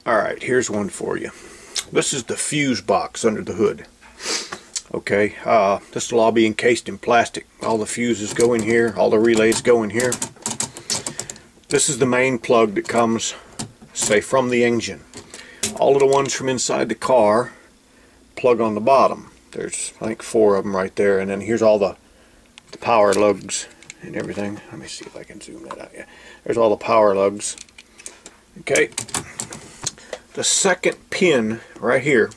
Alright, here's one for you. This is the fuse box under the hood. Okay, this will all be encased in plastic. All the fuses go in here, all the relays go in here. This is the main plug that comes, say, from the engine. All of the ones from inside the car plug on the bottom. There's, I think, 4 of them right there, and then here's all the power lugs and everything. Let me see if I can zoom that out. Yeah, there's all the power lugs. Okay. The second pin right here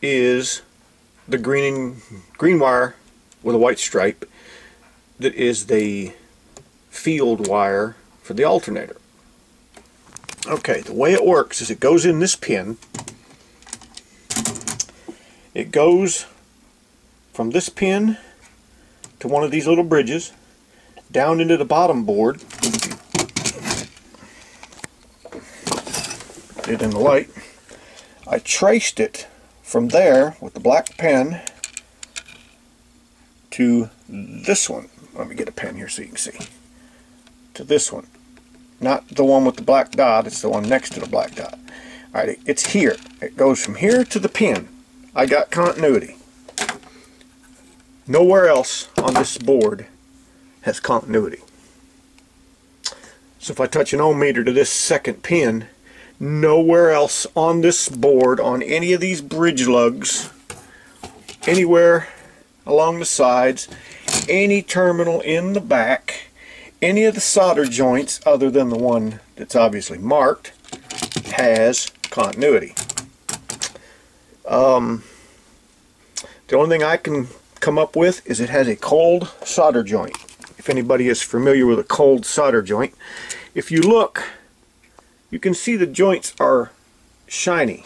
is the green wire with a white stripe that is the Feild wire for the alternator. Okay, the way it works is it goes in this pin. It goes from this pin to one of these little bridges down into the bottom board. It in the light. I traced it from there with the black pen to this one. Let me get a pen here so you can see. To this one. Not the one with the black dot, it's the one next to the black dot. Alright, it's here. It goes from here to the pin. I got continuity. Nowhere else on this board has continuity. So if I touch an ohm meter to this second pin, nowhere else on this board, on any of these bridge lugs, anywhere along the sides, any terminal in the back, any of the solder joints other than the one that's obviously marked, has continuity. The only thing I can come up with is it has a cold solder joint. If anybody is familiar with a cold solder joint, if you look, you can see the joints are shiny.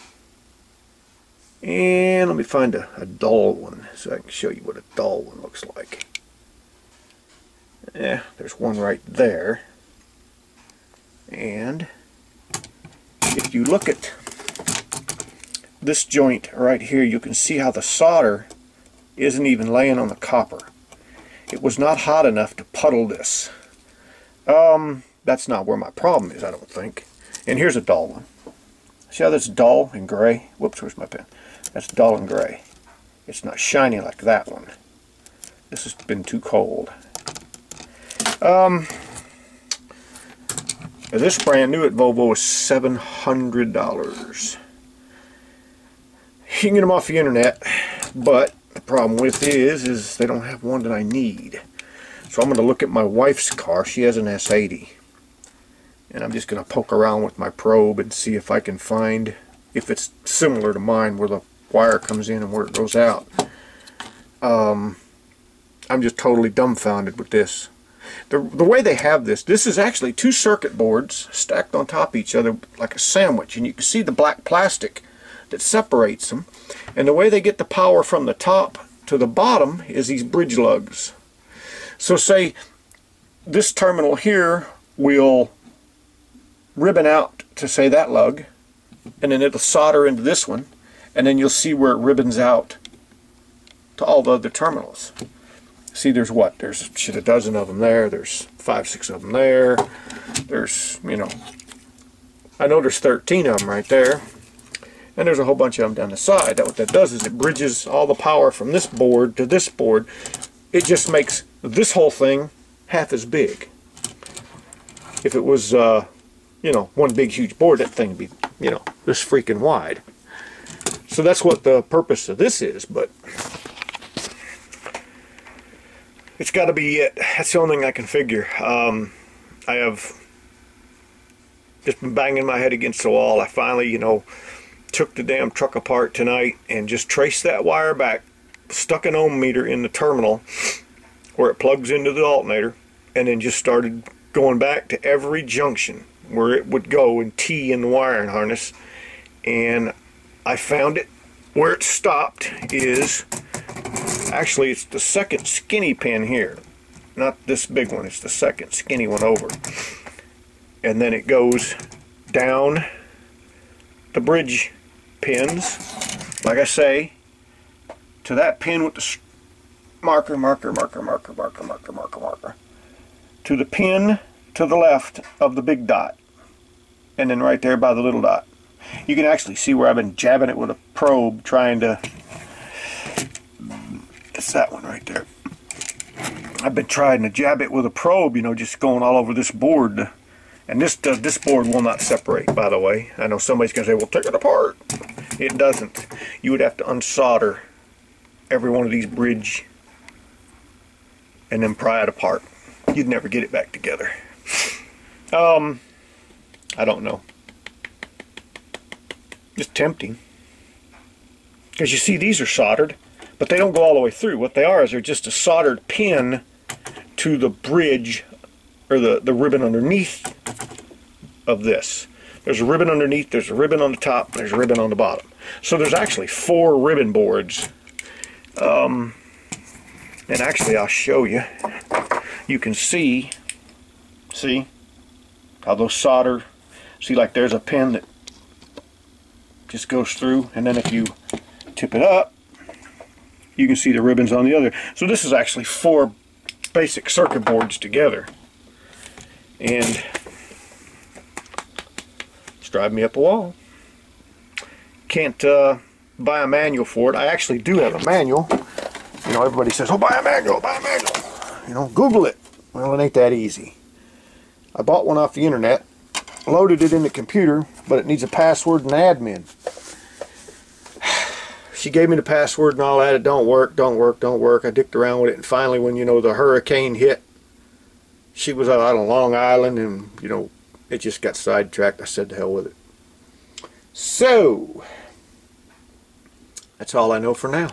And let me find a dull one so I can show you what a dull one looks like. Yeah, there's one right there. And if you look at this joint right here, you can see how the solder isn't even laying on the copper. It was not hot enough to puddle this. That's not where my problem is, I don't think. And here's a dull one. See how that's dull and gray? Whoops, where's my pen? That's dull and gray. It's not shiny like that one. This has been too cold. This brand new at Volvo is $700. You can get them off the internet, but the problem with it is they don't have one that I need. So I'm going to look at my wife's car. She has an S80. And I'm just going to poke around with my probe and see if I can find if it's similar to mine, where the wire comes in and where it goes out. I'm just totally dumbfounded with this. The way they have this is actually 2 circuit boards stacked on top of each other like a sandwich, and you can see the black plastic that separates them. And the way they get the power from the top to the bottom is these bridge lugs. So say this terminal here will ribbon out to, say, that lug, and then it'll solder into this one, and then you'll see where it ribbons out to all the other terminals. See, there's what? There's a dozen of them there. There's 5, 6 of them there. There's, you know, I know there's 13 of them right there. And there's a whole bunch of them down the side. What that does is it bridges all the power from this board to this board. It just makes this whole thing half as big. If it was, you know, one big huge board, that thing would be, you know, this freaking wide. So that's what the purpose of this is, but it's got to be it. That's the only thing I can figure. I have just been banging my head against the wall. I finally, you know, took the damn truck apart tonight and just traced that wire back, stuck an ohm meter in the terminal where it plugs into the alternator, and then just started going back to every junction where it would go and tee in the wiring harness. And I found it. Where it stopped is, actually, it's the second skinny pin here. Not this big one, it's the second skinny one over. And then it goes down the bridge pins, like I say, to that pin with the marker, to the pin to the left of the big dot. and then right there by the little dot. You can actually see where I've been jabbing it with a probe trying to, it's that one right there. I've been trying to jab it with a probe, you know, just going all over this board. And this board will not separate, by the way. I know somebody's going to say, well, take it apart. It doesn't. You would have to unsolder every one of these bridge and then pry it apart. You'd never get it back together. I don't know. It's tempting. Because you see, these are soldered, but they don't go all the way through. What they are is they're just a soldered pin to the bridge, or the ribbon underneath of this. There's a ribbon underneath, there's a ribbon on the top, there's a ribbon on the bottom. So there's actually 4 ribbon boards. And actually I'll show you. You can see how those solder, see, like there's a pin that just goes through, and then if you tip it up, you can see the ribbons on the other. So this is actually 4 basic circuit boards together. And it's driving me up a wall. Can't buy a manual for it. I actually do have a manual. You know, everybody says, oh, buy a manual, buy a manual. You know, Google it. Well, it ain't that easy. I bought one off the internet, loaded it in the computer, but it needs a password and admin. She gave me the password and all that. It don't work, don't work, don't work. I dicked around with it, and finally, when, you know, the hurricane hit, she was out on Long Island, and, you know, it just got sidetracked. I said to hell with it. So, that's all I know for now.